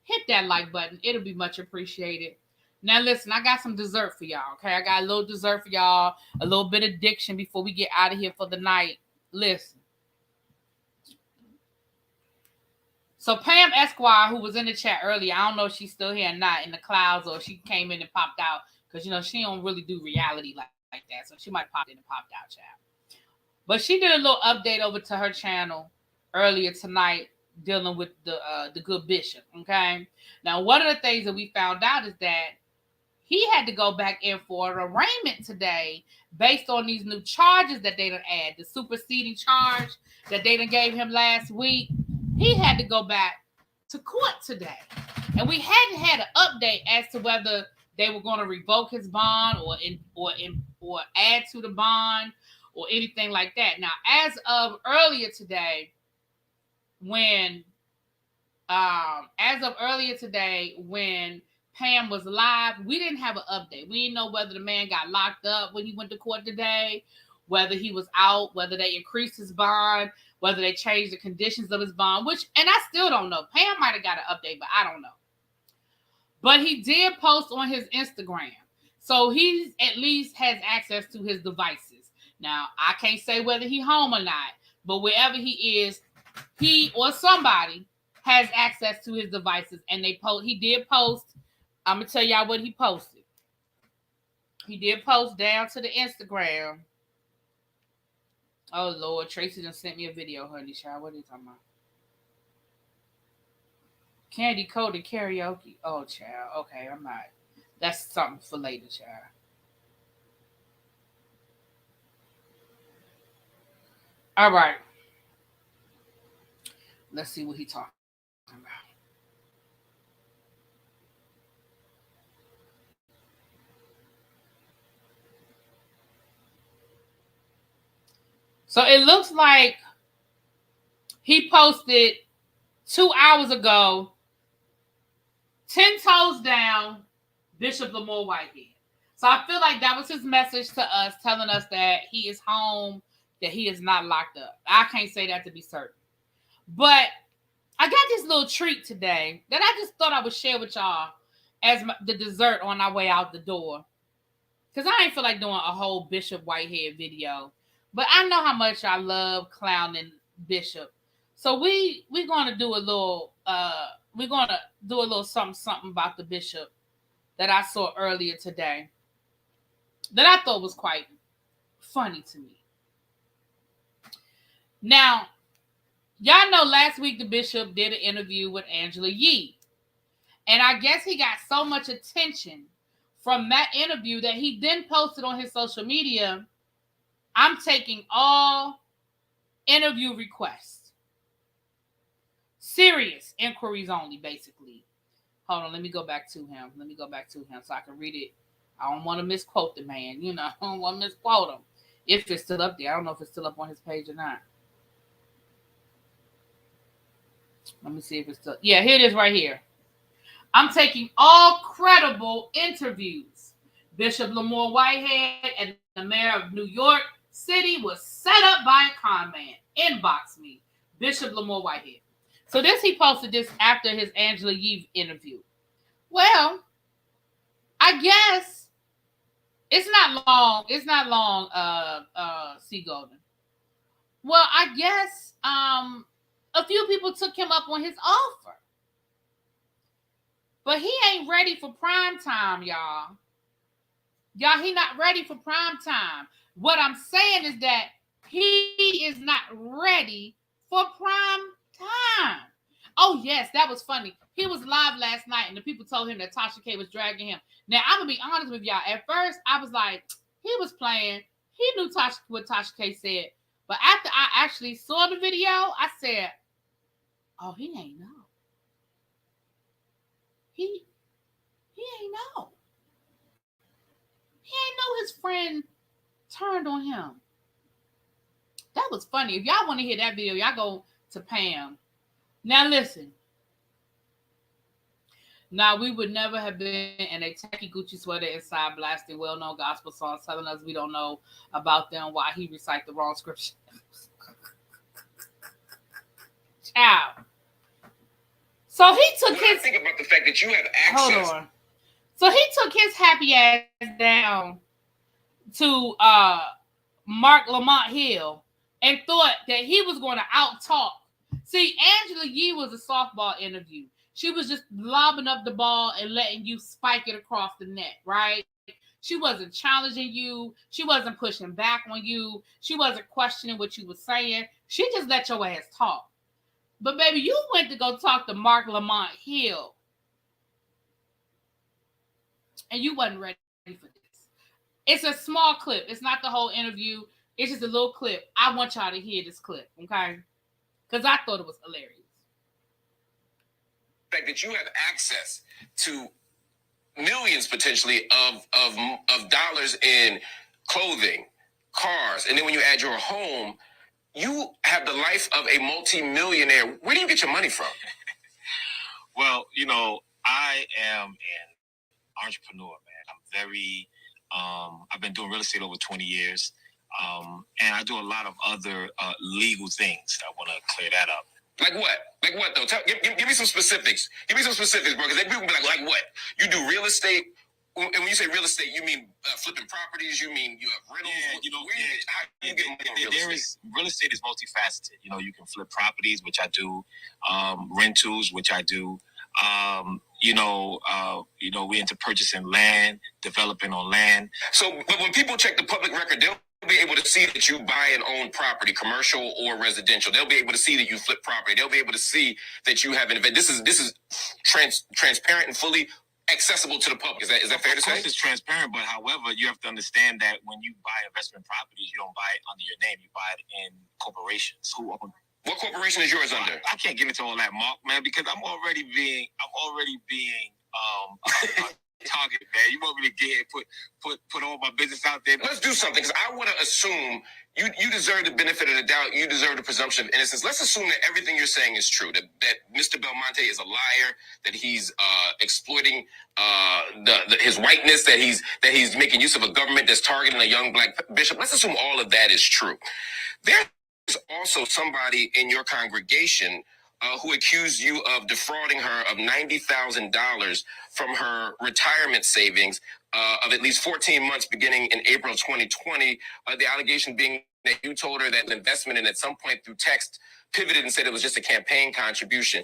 hit that like button, it'll be much appreciated. Now, listen, I got some dessert for y'all, okay? I got a little dessert for y'all, a little bit of diction before we get out of here for the night. Listen. So, Pam Esquire, who was in the chat earlier, I don't know if she's still here or not, in the clouds, or she came in and popped out, because, she don't really do reality like that, so she might pop in and popped out, child. But she did a little update over to her channel earlier tonight dealing with the good bishop, okay? Now, one of the things that we found out is that he had to go back in for an arraignment today based on these new charges that they done add, the superseding charge that they done gave him last week. He had to go back to court today. And we hadn't had an update as to whether they were going to revoke his bond or add to the bond or anything like that. Now, as of earlier today, when Pam was live, we didn't have an update. We didn't know whether the man got locked up when he went to court today, whether he was out, whether they increased his bond, whether they changed the conditions of his bond, and I still don't know. Pam might have got an update, but I don't know. But he did post on his Instagram. So he at least has access to his devices. Now, I can't say whether he's home or not, but wherever he is, he or somebody has access to his devices. And he did post. I'm going to tell y'all what he posted. He did post down to the Instagram. Oh, Lord. Tracy done sent me a video, honey. Child, what are you talking about? Candy coated karaoke. Oh, child. Okay, I'm not. That's something for later, child. All right. Let's see what he talking about. So it looks like he posted 2 hours ago, 10 toes down, Bishop Lamar Whitehead. So I feel like that was his message to us, telling us that he is home, that he is not locked up. I can't say that to be certain. But I got this little treat today that I just thought I would share with y'all as the dessert on our way out the door. Because I ain't feel like doing a whole Bishop Whitehead video. But I know how much I love clowning Bishop. So we're gonna do a little something about the Bishop that I saw earlier today that I thought was quite funny to me. Now, y'all know last week the Bishop did an interview with Angela Yee. And I guess he got so much attention from that interview that he then posted on his social media, I'm taking all interview requests. Serious inquiries only, basically. Hold on, let me go back to him so I can read it. I don't want to misquote the man. I don't want to misquote him. If it's still up there. I don't know if it's still up on his page or not. Let me see if it's still. Yeah, here it is right here. I'm taking all credible interviews. Bishop Lamar Whitehead and the mayor of New York City was set up by a con man. Inbox me. Bishop Lamar Whitehead. So he posted this after his Angela Yee interview. Well, I guess it's not long. C. Golden. Well, I guess a few people took him up on his offer. But he ain't ready for prime time, y'all. He not ready for prime time. What I'm saying is that he is not ready for prime time. Oh, yes, that was funny. He was live last night, and the people told him that Tasha K was dragging him. Now, I'm going to be honest with y'all. At first, I was like, he was playing. He knew what Tasha K said. But after I actually saw the video, I said, oh, he ain't know. He ain't know. He ain't know his friend turned on him. That was funny. If y'all want to hear that video, y'all go to Pam. Now listen. Now we would never have been in a tacky Gucci sweater inside blasting well-known gospel songs, telling us we don't know about them, why he recite the wrong scripture. Ciao. So he took his. Think about the fact that you have access. Hold on. So he took his happy ass down to Mark Lamont Hill and thought that he was going to out-talk. See, Angela Yee was a softball interview. She was just lobbing up the ball and letting you spike it across the net, right? She wasn't challenging you. She wasn't pushing back on you. She wasn't questioning what you were saying. She just let your ass talk. But baby, you went to go talk to Mark Lamont Hill. And you wasn't ready for this. It's a small clip. It's not the whole interview. It's just a little clip. I want y'all to hear this clip, okay? Because I thought it was hilarious. The fact that you have access to millions potentially of dollars in clothing, cars, and then when you add your home, you have the life of a multi-millionaire. Where do you get your money from? Well, I am an entrepreneur, man. I'm very, I've been doing real estate over 20 years. And I do a lot of other legal things. I want to clear that up. Like what? Like what, though? Give me some specifics. Give me some specifics, bro, because people be like what? You do real estate? And when you say real estate, you mean flipping properties? You mean you have rentals? Yeah, how you get money in real estate? Real estate is multifaceted. You can flip properties, which I do, rentals, which I do. We into purchasing land, developing on land. So, but when people check the public record, they'll be able to see that you buy and own property, commercial or residential. They'll be able to see that you flip property. They'll be able to see that you have an event. This is transparent and fully accessible to the public. Is that fair to say? Of course, it's transparent, but however, you have to understand that when you buy investment properties, you don't buy it under your name. You buy it in corporations. Who own? What corporation is yours under? I can't get into all that, Mark, man, because I'm already being targeted, man. You want me to put all my business out there? Let's do something, because I want to assume you deserve the benefit of the doubt. You deserve the presumption of innocence. Let's assume that everything you're saying is true, that Mr. Belmonte is a liar, that he's exploiting his whiteness, that he's making use of a government that's targeting a young black bishop. Let's assume all of that is true. There's also somebody in your congregation who accused you of defrauding her of $90,000 from her retirement savings of at least 14 months beginning in April 2020. The allegation being that you told her that the investment, and at some point through text pivoted and said it was just a campaign contribution.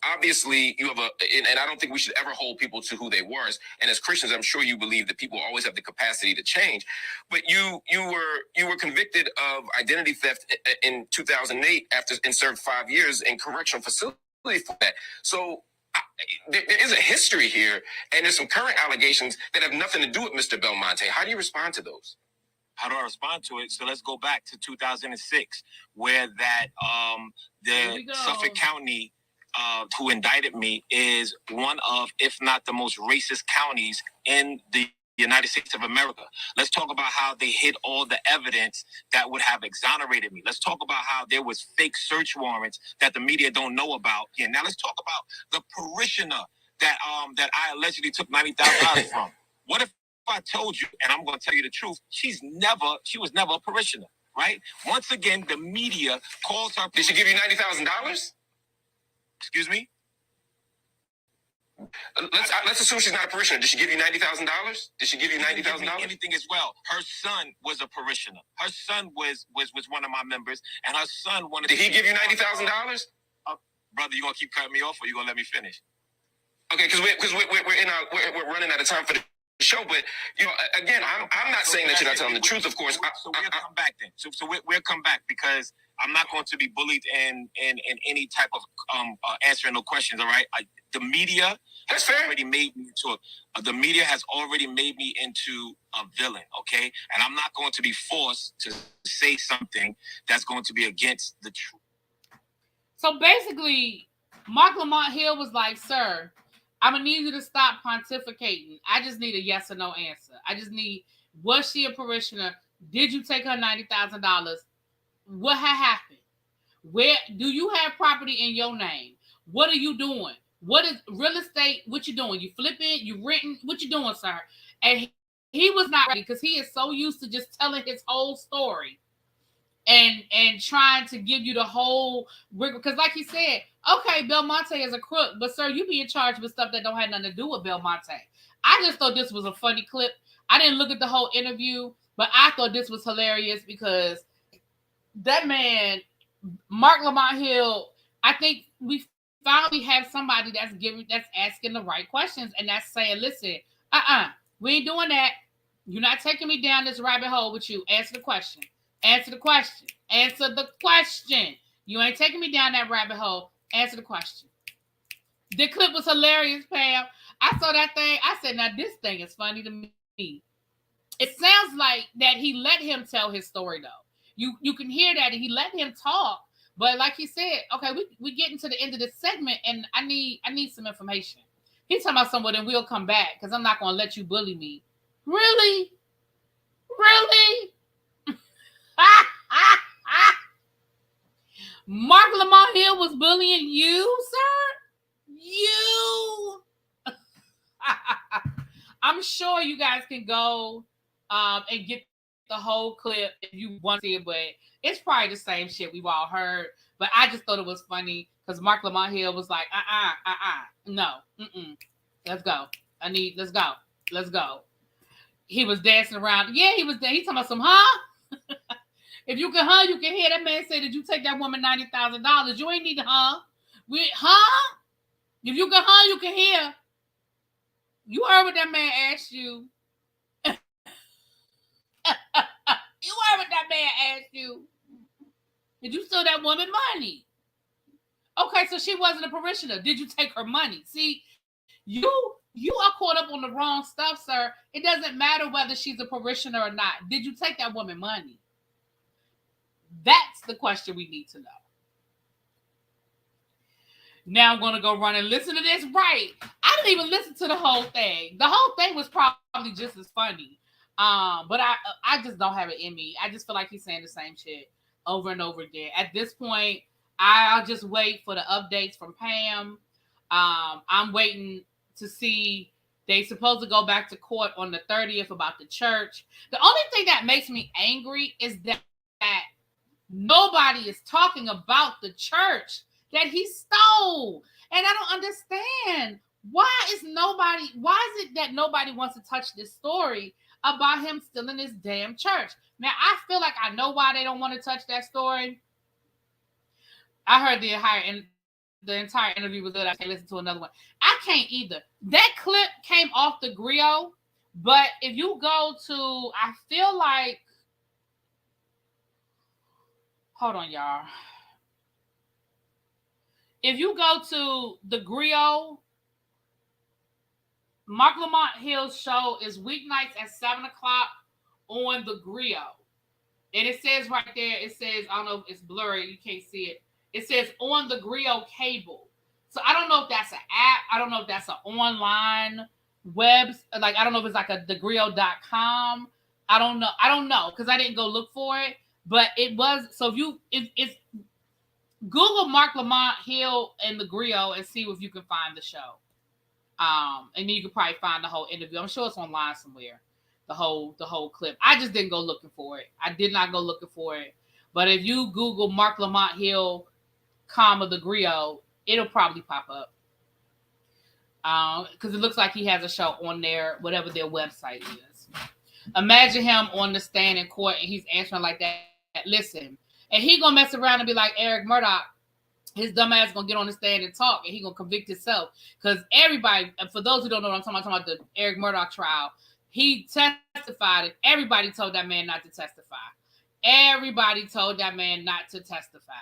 Obviously, you have and I don't think we should ever hold people to who they were. And as Christians, I'm sure you believe that people always have the capacity to change. But you were convicted of identity theft in 2008 and served 5 years in correctional facility for that. So there is a history here, and there's some current allegations that have nothing to do with Mr. Belmonte. How do you respond to those? How do I respond to it? So let's go back to 2006, where that the Suffolk County who indicted me is one of, if not the most racist counties in the United States of America. Let's talk about how they hid all the evidence that would have exonerated me. Let's talk about how there was fake search warrants that the media don't know about. Yeah, now let's talk about the parishioner that I allegedly took $90,000 from. What if I told you, and I'm going to tell you the truth, she was never a parishioner, right? Once again, the media calls her. Did she give you $90,000? Excuse me? Let's assume she's not a parishioner. Did she give you $90,000? Did she give you $90,000? Anything as well. Her son was a parishioner. Her son was one of my members, and her son wanted. Did he give you $90,000? Brother, you gonna keep cutting me off, or you gonna let me finish? Okay, because we're running out of time for the show, but again, I'm not saying that you're not telling the truth, of course. So we'll come back then. So we'll come back, because I'm not going to be bullied in any type of answering no questions. All right, the media has already made me into the media has already made me into a villain. Okay, and I'm not going to be forced to say something that's going to be against the truth. So basically, Mark Lamont Hill was like, "Sir, I'm going to need you to stop pontificating. I just need a yes or no answer. I just need, was she a parishioner? Did you take her $90,000? What had happened? Where do you have property in your name? What are you doing? What is real estate? What you doing? You flipping? You renting? What you doing, sir?" And he was not ready, because he is so used to just telling his whole story and trying to give you the whole, because like he said, okay, Belmonte is a crook, but sir, you being charged with stuff that don't have nothing to do with Belmonte. I just thought this was a funny clip. I didn't look at the whole interview, but I thought this was hilarious, because that man, Mark Lamont Hill, I think we finally have somebody that's asking the right questions, and that's saying, listen, we ain't doing that. You're not taking me down this rabbit hole with you. Answer the question. Answer the question. Answer the question. You ain't taking me down that rabbit hole. Answer the question. The clip was hilarious, Pam. I saw that thing. I said, now this thing is funny to me. It sounds like that he let him tell his story, though. You can hear that he let him talk. But like he said, okay, we getting to the end of this segment, and I need some information. He's talking about someone, and we'll come back, because I'm not going to let you bully me. Really? Really? Mark Lamont Hill was bullying you, sir? You? I'm sure you guys can go and get the whole clip if you want to see it, but it's probably the same shit we've all heard. But I just thought it was funny, because Mark Lamont Hill was like, no, let's go. Let's go. He was dancing around. Yeah, he was there. He talking about some, huh? If you can, huh, you can hear. That man say, did you take that woman $90,000? You ain't need to, huh? Huh? If you can, huh, you can hear. You heard what that man asked you. You heard what that man asked you. Did you steal that woman money? Okay, so she wasn't a parishioner. Did you take her money? See, you You are caught up on the wrong stuff, sir. It doesn't matter whether she's a parishioner or not. Did you take that woman money? That's the question we need to know. Now I'm going to go run and listen to this. Right. I didn't even listen to the whole thing. The whole thing was probably just as funny. But I just don't have it in me. I just feel like he's saying the same shit over and over again. At this point, I'll just wait for the updates from Pam. I'm waiting to see. They supposed to go back to court on the 30th about the church. The only thing that makes me angry is that nobody is talking about the church that he stole. And I don't understand. Why is it that nobody wants to touch this story about him stealing this damn church? Now, I feel like I know why they don't want to touch that story. I heard the entire interview was good. I can't listen to another one. I can't either. That clip came off the griot, but if you go to, I feel like, hold on, y'all. If you go to the griot, Mark Lamont Hill's show is weeknights at 7 o'clock on the griot. And it says right there, it says, I don't know if it's blurry, you can't see it. It says on the griot cable. So I don't know if that's an app. I don't know if that's an online web. Like, I don't know if it's like a thegriot.com. I don't know because I didn't go look for it. But it was, so if it's Google Mark Lamont Hill and the griot and see if you can find the show. And then you can probably find the whole interview. I'm sure it's online somewhere. The whole clip. I just didn't go looking for it. I did not go looking for it. But if you Google Mark Lamont Hill, the griot, it'll probably pop up. Because it looks like he has a show on there, whatever their website is. Imagine him on the stand in court and he's answering like that. Listen, and he gonna mess around and be like Eric Murdoch. His dumb ass gonna get on the stand and talk, and he gonna convict himself. Because everybody, for those who don't know what I'm talking about the Eric Murdoch trial, he testified, and everybody told that man not to testify. Everybody told that man not to testify.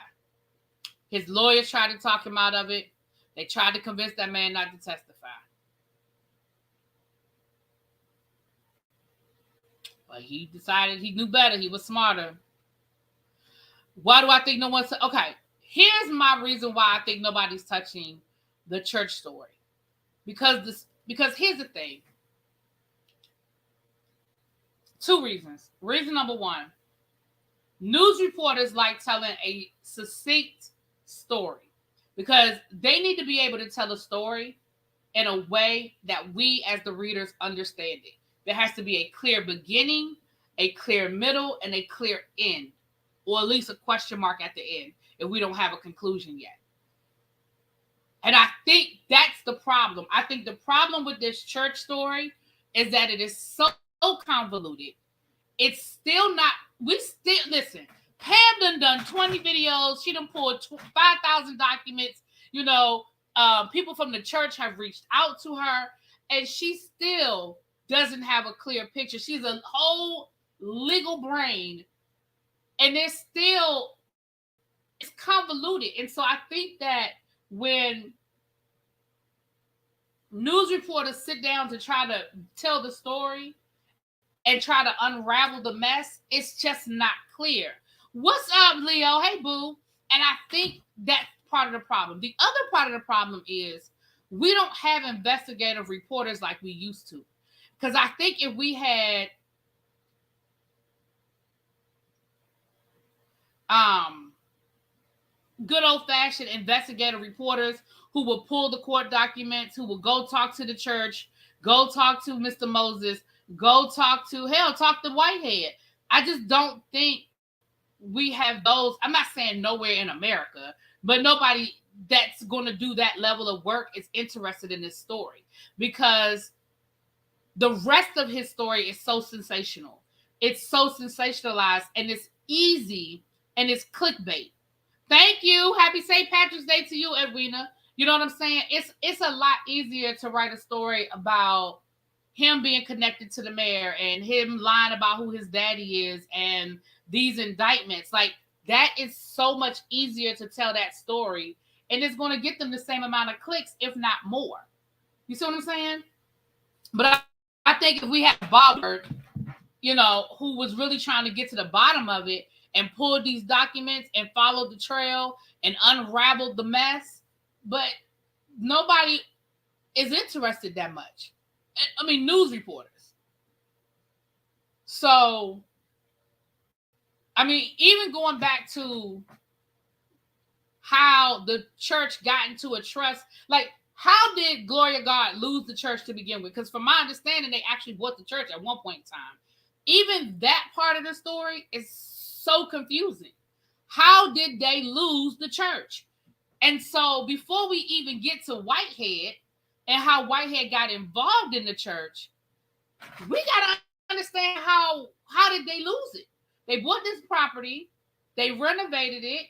His lawyers tried to talk him out of it. They tried to convince that man not to testify. But he decided he knew better. He was smarter. Why do I think no one's... Okay, here's my reason why I think nobody's touching the church story. Because here's the thing. Two reasons. Reason number one, news reporters like telling a succinct story because they need to be able to tell a story in a way that we as the readers understand it. There has to be a clear beginning, a clear middle, and a clear end, or at least a question mark at the end if we don't have a conclusion yet. And I think that's the problem. I think the problem with this church story is that it is so convoluted. It's still not, listen, Pam done 20 videos. She done pulled 5,000 documents. People from the church have reached out to her, and she still doesn't have a clear picture. She's a whole legal brain, and it's convoluted. And so I think that when news reporters sit down to try to tell the story and try to unravel the mess, it's just not clear. What's up, Leo? Hey, boo. And I think that's part of the problem. The other part of the problem is we don't have investigative reporters like we used to. Because I think if we had good old-fashioned investigative reporters who will pull the court documents, who will go talk to the church, go talk to Mr. Moses, go talk to Whitehead. I just don't think we have those. I'm not saying nowhere in America, but nobody that's going to do that level of work is interested in this story because the rest of his story is so sensational. It's so sensationalized, and it's easy, and it's clickbait. Thank you. Happy St. Patrick's Day to you, Edwina. You know what I'm saying? It's a lot easier to write a story about him being connected to the mayor and him lying about who his daddy is and these indictments. Like, that is so much easier to tell that story, and it's going to get them the same amount of clicks, if not more. You see what I'm saying? But I think if we had Bob, who was really trying to get to the bottom of it and pulled these documents and followed the trail and unraveled the mess, but nobody is interested that much. I mean, news reporters. So, I mean, even going back to how the church got into a trust, like, how did Gloria God lose the church to begin with? Because from my understanding, they actually bought the church at one point in time. Even that part of the story is so confusing. How did they lose the church? And so before we even get to Whitehead and how Whitehead got involved in the church, we got to understand how did they lose it? They bought this property, they renovated it.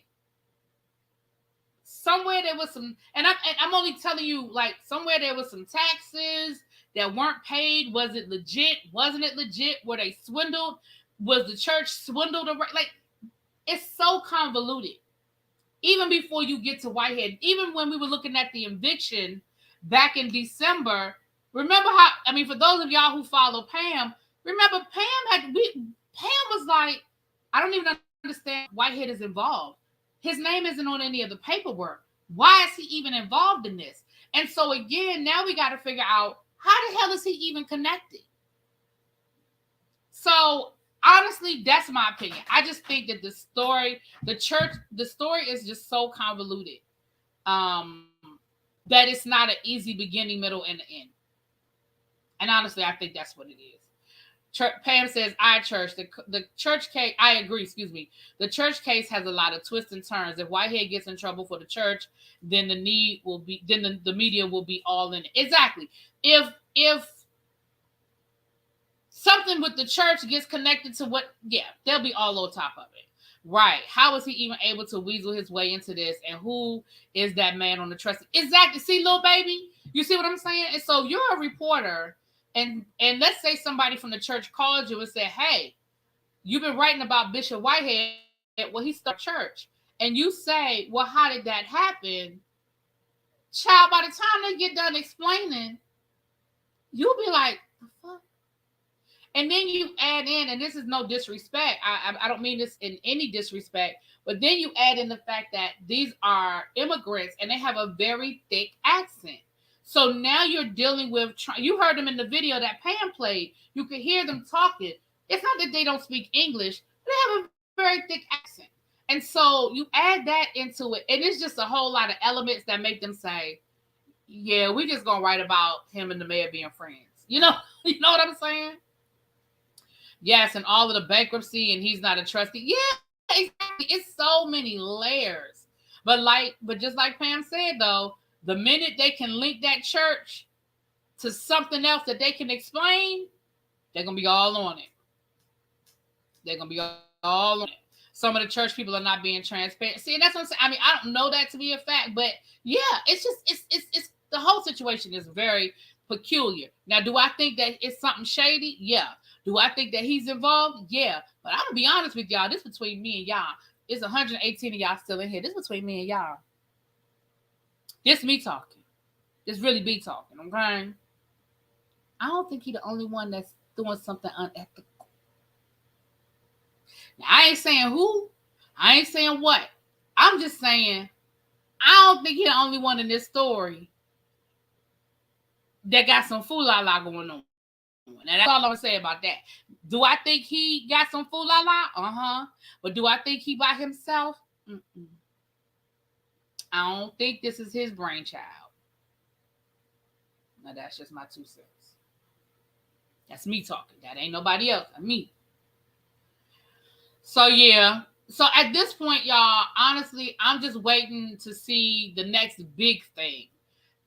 Somewhere there was some, and I'm only telling you, like, somewhere there was some taxes that weren't paid. Was it legit? Wasn't it legit? Were they swindled? Was the church swindled? Like, it's so convoluted. Even before you get to Whitehead, even when we were looking at the eviction back in December, remember how, I mean, for those of y'all who follow Pam, remember Pam was like, I don't even understand Whitehead is involved. His name isn't on any of the paperwork. Why is he even involved in this? And so again, now we got to figure out, how the hell is he even connected? So honestly, that's my opinion. I just think that the story is just so convoluted that it's not an easy beginning, middle, and end. And honestly, I think that's what it is. Pam says, the church case, I agree, the church case has a lot of twists and turns. If Whitehead gets in trouble for the church, then the media will be all in it. Exactly. If something with the church gets connected to they'll be all on top of it. Right. How is he even able to weasel his way into this? And who is that man on the trust? Exactly. See, little baby, you see what I'm saying? And so you're a reporter, and let's say somebody from the church called you and said, hey, you've been writing about Bishop Whitehead. Well, he started church. And you say, well, how did that happen? Child, by the time they get done explaining, you'll be like, the fuck? And then you add in, and this is no disrespect, I don't mean this in any disrespect, but then you add in the fact that these are immigrants and they have a very thick accent. So now you're dealing with, you heard them in the video that Pam played. You could hear them talking. It's not that they don't speak English, but they have a very thick accent. And so you add that into it, and it's just a whole lot of elements that make them say, yeah, we're just going to write about him and the mayor being friends. You know what I'm saying? Yes, and all of the bankruptcy, and he's not a trustee. Yeah, exactly. It's so many layers. But just like Pam said, though, the minute they can link that church to something else that they can explain, they're going to be all on it. They're going to be all on it. Some of the church people are not being transparent. See, and that's what I'm saying. I mean, I don't know that to be a fact, but yeah, it's just, it's the whole situation is very peculiar. Now, do I think that it's something shady? Yeah. Do I think that he's involved? Yeah. But I'm going to be honest with y'all. This between me and y'all. It's 118 of y'all still in here. This between me and y'all. This me talking. This really be talking, okay? I don't think he's the only one that's doing something unethical. Now, I ain't saying who. I ain't saying what. I'm just saying I don't think he's the only one in this story that got some fool-la-la going on. Now, that's all I'm going to say about that. Do I think he got some fool-la-la? Uh-huh. But do I think he by himself? Mm-mm. I don't think this is his brainchild. Now, that's just my 2 cents. That's me talking. That ain't nobody else. That's me. So, yeah. So, at this point, y'all, honestly, I'm just waiting to see the next big thing.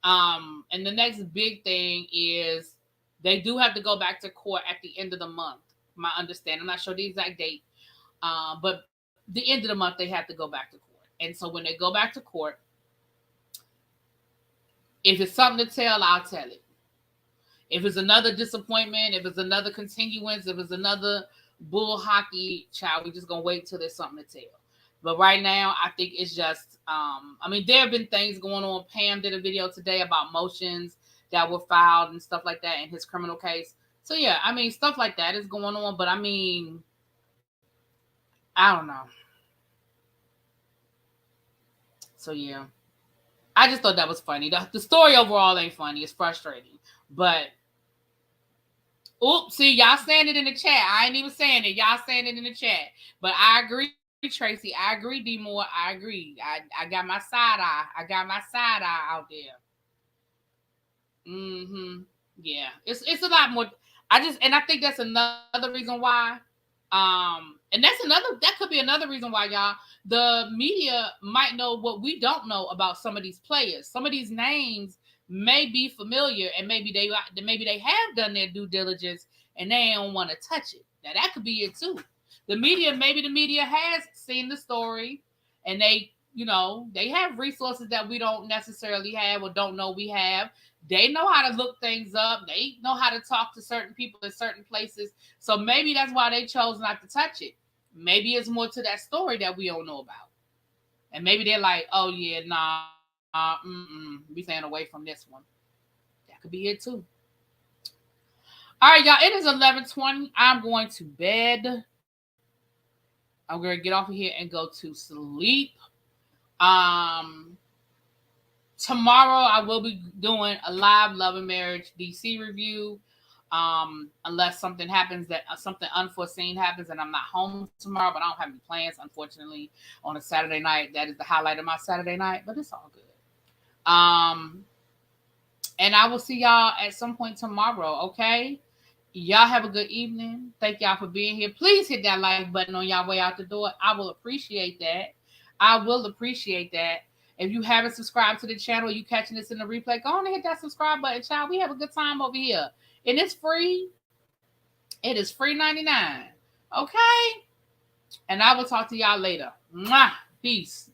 And the next big thing is they do have to go back to court at the end of the month. My understanding. I'm not sure the exact date. But the end of the month, they have to go back to court. And so when they go back to court, if it's something to tell, I'll tell it. If it's another disappointment, if it's another continuance, if it's another bull hockey, child, we're just going to wait till there's something to tell. But right now, I think it's just, there have been things going on. Pam did a video today about motions that were filed and stuff like that in his criminal case. So yeah, I mean, stuff like that is going on, but I mean, I don't know. So yeah, I just thought that was funny. The story overall ain't funny. It's frustrating, but oops, see, y'all saying it in the chat. I ain't even saying it. Y'all saying it in the chat. But I agree, Tracy. I agree, D Moore. I agree. I got my side eye. I got my side eye out there. Yeah. It's a lot more. I think that's another reason why. And that could be another reason why, y'all, the media might know what we don't know about some of these players. Some of these names may be familiar, and maybe they have done their due diligence and they don't want to touch it. Now that could be it too. Maybe the media has seen the story, and they have resources that we don't necessarily have or don't know we have. They know how to look things up. They know how to talk to certain people in certain places. So maybe that's why they chose not to touch it. Maybe it's more to that story that we don't know about. And maybe they're like, oh yeah, nah, we staying away from this one. That could be it too. All right, y'all, it is 11:20. I'm going to bed. I'm going to get off of here and go to sleep. Tomorrow I will be doing a live Love and Marriage DC review. Unless something unforeseen happens and I'm not home tomorrow, but I don't have any plans, unfortunately, on a Saturday night. That is the highlight of my Saturday night, but it's all good. And I will see y'all at some point tomorrow, okay? Y'all have a good evening. Thank y'all for being here. Please hit that like button on y'all way out the door. I will appreciate that. If you haven't subscribed to the channel, you catching this in the replay, go on and hit that subscribe button, child. We have a good time over here. And it's free. It is free 99. Okay? And I will talk to y'all later. Mwah. Peace.